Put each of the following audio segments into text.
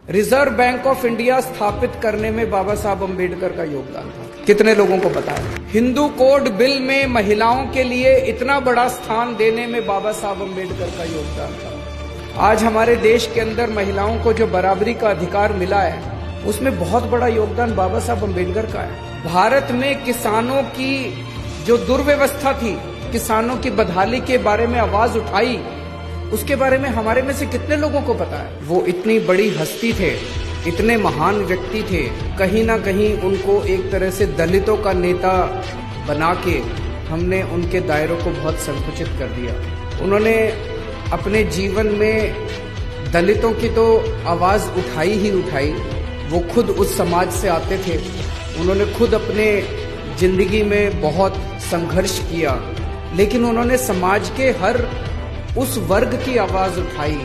Reserve bank of India स्थापित करने में बाबा साहब अम्बेडकर का योगदान था। कितने लोगों को पता है? हिंदू कोड बिल में महिलाओं के लिए इतना बड़ा स्थान देने में बाबा साहब अम्बेडकर का योगदान था। आज हमारे देश के अंदर महिलाओं को जो बराबरी का अधिकार मिला है, उसमें बहुत बड़ा योगदान बाबा साहब अम्बेडकर का है। भारत में किसानों की जो दुर्व्यवस्था थी, किसानों की बदहाली के बारे में आवाज उठाई, उसके बारे में हमारे में से कितने लोगों को पता है? वो इतनी बड़ी हस्ती थे, इतने महान व्यक्ति थे, कहीं ना कहीं उनको एक तरह से दलितों का नेता बना के हमने उनके दायरों को बहुत संकुचित कर दिया। उन्होंने अपने जीवन में दलितों की तो आवाज उठाई ही उठाई। वो खुद उस समाज से आते थे, उन्होंने खुद अपने जिंदगी में बहुत संघर्ष किया, लेकिन उन्होंने समाज के हर उस वर्ग की आवाज उठाई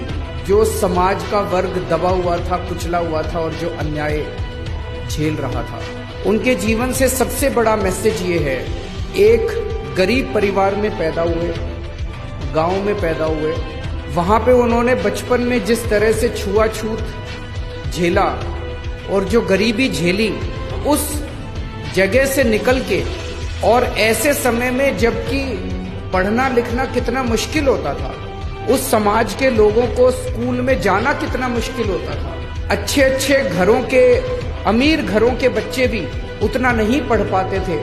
जो समाज का वर्ग दबा हुआ था, कुचला हुआ था और जो अन्याय झेल रहा था। उनके जीवन से सबसे बड़ा मैसेज ये है, एक गरीब परिवार में पैदा हुए, गांव में पैदा हुए, वहां पे उन्होंने बचपन में जिस तरह से छुआछूत झेला और जो गरीबी झेली, उस जगह से निकल के, और ऐसे समय में जबकि पढ़ना लिखना कितना मुश्किल होता था, उस समाज के लोगों को स्कूल में जाना कितना मुश्किल होता था। अच्छे अच्छे घरों के, अमीर घरों के बच्चे भी उतना नहीं पढ़ पाते थे।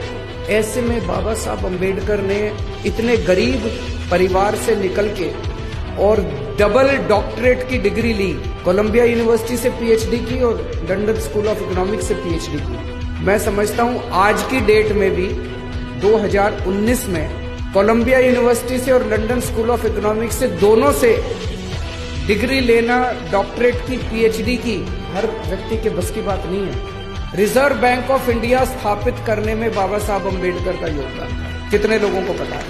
ऐसे में बाबा साहब अम्बेडकर ने इतने गरीब परिवार से निकल के और डबल डॉक्टरेट की डिग्री ली, कोलंबिया यूनिवर्सिटी से पीएचडी की और लंदन स्कूल ऑफ इकोनॉमिक्स से पीएचडी की। मैं समझता हूं आज की डेट में भी 2019 में कोलंबिया यूनिवर्सिटी से और लंदन स्कूल ऑफ इकोनॉमिक्स से, दोनों से डिग्री लेना, डॉक्टरेट की, पीएचडी की, हर व्यक्ति के बस की बात नहीं है। रिजर्व बैंक ऑफ इंडिया स्थापित करने में बाबा साहब अम्बेडकर का योगदान था। कितने लोगों को पता है?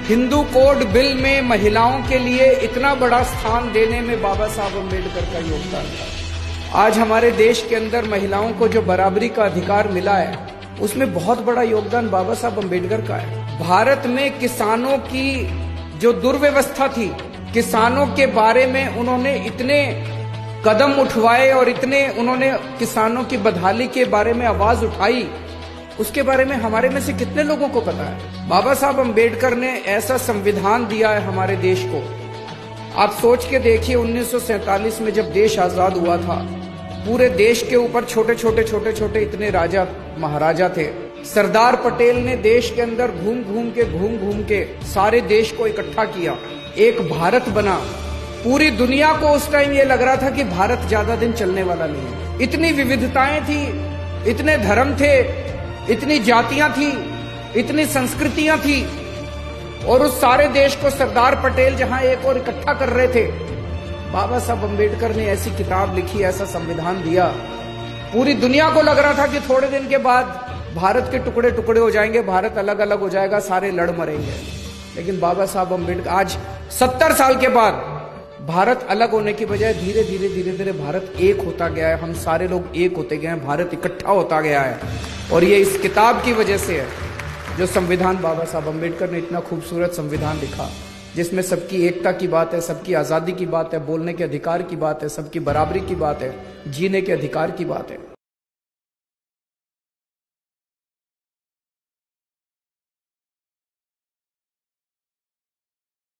हिंदू कोड बिल में महिलाओं के लिए इतना बड़ा स्थान देने में बाबा साहब अम्बेडकर का योगदान था। आज हमारे देश के अंदर महिलाओं को जो बराबरी का अधिकार मिला है, उसमें बहुत बड़ा योगदान बाबा साहब अम्बेडकर का है। भारत में किसानों की जो दुर्व्यवस्था थी, किसानों के बारे में उन्होंने इतने कदम उठवाए और इतने उन्होंने किसानों की बदहाली के बारे में आवाज उठाई, उसके बारे में हमारे में से कितने लोगों को पता है? बाबा साहब अम्बेडकर ने ऐसा संविधान दिया है हमारे देश को। आप सोच के देखिए, 1947 में जब देश आजाद हुआ था, पूरे देश के ऊपर छोटे छोटे इतने राजा महाराजा थे। सरदार पटेल ने देश के अंदर घूम घूम के सारे देश को इकट्ठा किया, एक भारत बना। पूरी दुनिया को उस टाइम ये लग रहा था कि भारत ज्यादा दिन चलने वाला नहीं है। इतनी विविधताएं थी, इतने धर्म थे, इतनी जातियां थी, इतनी संस्कृतियां थी, और उस सारे देश को सरदार पटेल जहां एक और इकट्ठा कर रहे थे, बाबा साहब अम्बेडकर ने ऐसी किताब लिखी, ऐसा संविधान दिया। पूरी दुनिया को लग रहा था कि थोड़े दिन के बाद भारत के टुकड़े टुकड़े हो जाएंगे, भारत अलग अलग हो जाएगा, सारे लड़ मरेंगे। लेकिन बाबा साहब अम्बेडकर, आज 70 साल के बाद भारत अलग होने की बजाय धीरे धीरे भारत एक होता गया है। हम सारे लोग एक होते गए हैं, भारत इकट्ठा होता गया है। और ये इस किताब की वजह से है, जो संविधान बाबा साहब अम्बेडकर ने इतना खूबसूरत संविधान लिखा, जिसमें सबकी एकता की बात है, सबकी आजादी की बात है, बोलने के अधिकार की बात है, सबकी बराबरी की बात है, जीने के अधिकार की बात है।